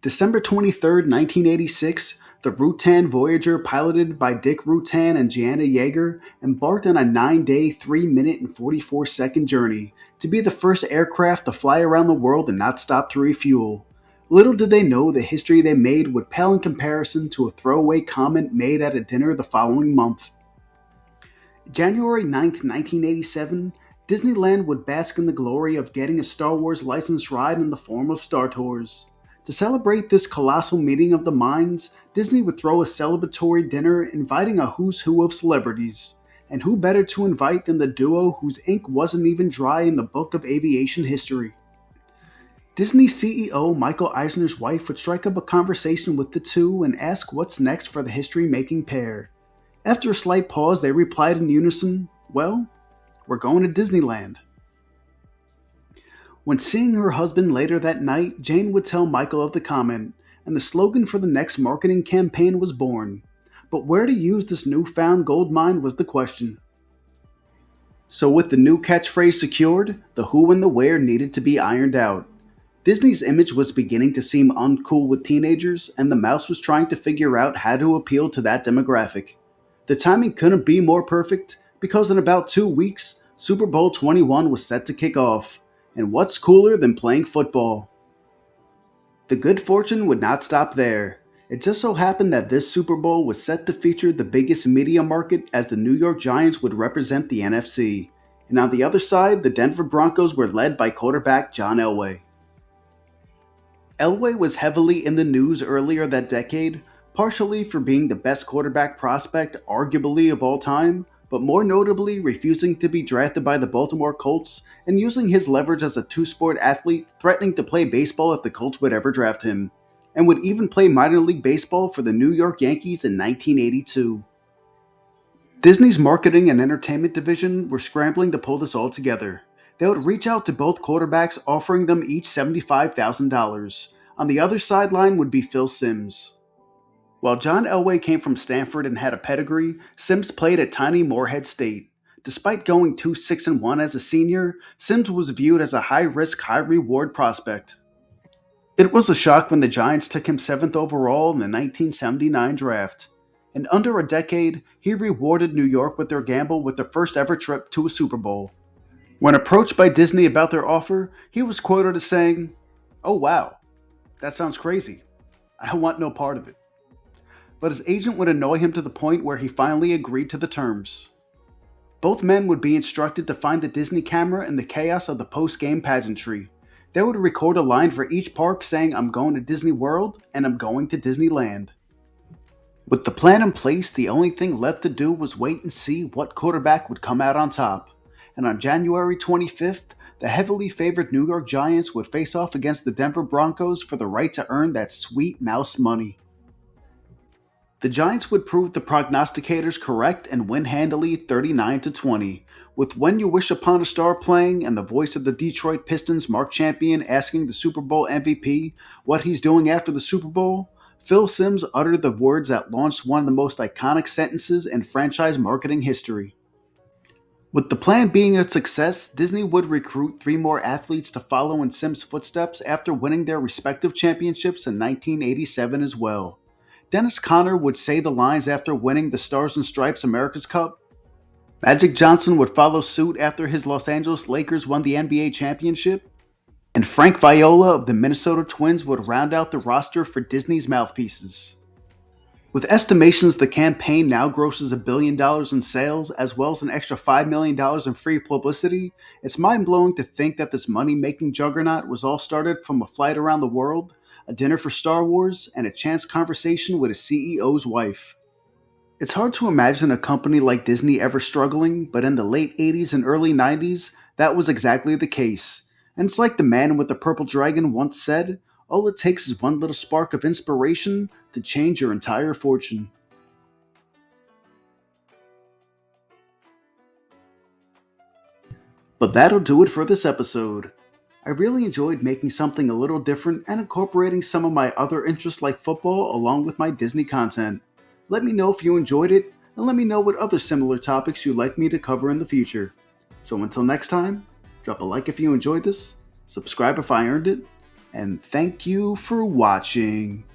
December 23rd, 1986, the Rutan Voyager, piloted by Dick Rutan and Gianna Yeager, embarked on a 9-day, 3-minute, and 44-second journey to be the first aircraft to fly around the world and not stop to refuel. Little did they know the history they made would pale in comparison to a throwaway comment made at a dinner the following month. January 9th, 1987, Disneyland would bask in the glory of getting a Star Wars licensed ride in the form of Star Tours. To celebrate this colossal meeting of the minds, Disney would throw a celebratory dinner inviting a who's who of celebrities. And who better to invite than the duo whose ink wasn't even dry in the book of aviation history? Disney CEO Michael Eisner's wife would strike up a conversation with the two and ask what's next for the history-making pair. After a slight pause, they replied in unison, "Well, we're going to Disneyland." When seeing her husband later that night, Jane would tell Michael of the comment, and the slogan for the next marketing campaign was born. But where to use this newfound gold mine was the question. So with the new catchphrase secured, the who and the where needed to be ironed out. Disney's image was beginning to seem uncool with teenagers, and the mouse was trying to figure out how to appeal to that demographic. The timing couldn't be more perfect, because in about 2 weeks, Super Bowl 21 was set to kick off. And what's cooler than playing football? The good fortune would not stop there. It just so happened that this Super Bowl was set to feature the biggest media market, as the New York Giants would represent the NFC. And on the other side, the Denver Broncos were led by quarterback John Elway. Elway was heavily in the news earlier that decade, partially for being the best quarterback prospect arguably of all time, but more notably refusing to be drafted by the Baltimore Colts and using his leverage as a two-sport athlete, threatening to play baseball if the Colts would ever draft him, and would even play minor league baseball for the New York Yankees in 1982. Disney's marketing and entertainment division were scrambling to pull this all together. They would reach out to both quarterbacks, offering them each $75,000. On the other sideline would be Phil Simms. While John Elway came from Stanford and had a pedigree, Simms played at tiny Morehead State. Despite going 2-6-1 as a senior, Simms was viewed as a high-risk, high-reward prospect. It was a shock when the Giants took him 7th overall in the 1979 draft. In under a decade, he rewarded New York with their gamble with their first ever trip to a Super Bowl. When approached by Disney about their offer, he was quoted as saying, "Oh wow, that sounds crazy. I want no part of it." But his agent would annoy him to the point where he finally agreed to the terms. Both men would be instructed to find the Disney camera in the chaos of the post-game pageantry. They would record a line for each park saying, "I'm going to Disney World," and "I'm going to Disneyland." With the plan in place, the only thing left to do was wait and see what quarterback would come out on top. And on January 25th, the heavily favored New York Giants would face off against the Denver Broncos for the right to earn that sweet mouse money. The Giants would prove the prognosticators correct and win handily 39-20, with "When You Wish Upon a Star" playing and the voice of the Detroit Pistons Mark Champion asking the Super Bowl MVP what he's doing after the Super Bowl. Phil Simms uttered the words that launched one of the most iconic sentences in franchise marketing history. With the plan being a success, Disney would recruit 3 more athletes to follow in Simms' footsteps after winning their respective championships in 1987 as well. Dennis Conner would say the lines after winning the Stars and Stripes America's Cup. Magic Johnson would follow suit after his Los Angeles Lakers won the NBA championship. And Frank Viola of the Minnesota Twins would round out the roster for Disney's mouthpieces. With estimations the campaign now grosses $1 billion in sales, as well as an extra $5 million in free publicity, it's mind-blowing to think that this money-making juggernaut was all started from a flight around the world, a dinner for Star Wars, and a chance conversation with a CEO's wife. It's hard to imagine a company like Disney ever struggling, but in the late 80s and early 90s, that was exactly the case. And it's like the man with the purple dragon once said, all it takes is one little spark of inspiration to change your entire fortune. But that'll do it for this episode. I really enjoyed making something a little different and incorporating some of my other interests like football along with my Disney content. Let me know if you enjoyed it, and let me know what other similar topics you'd like me to cover in the future. So until next time, drop a like if you enjoyed this, subscribe if I earned it, and thank you for watching.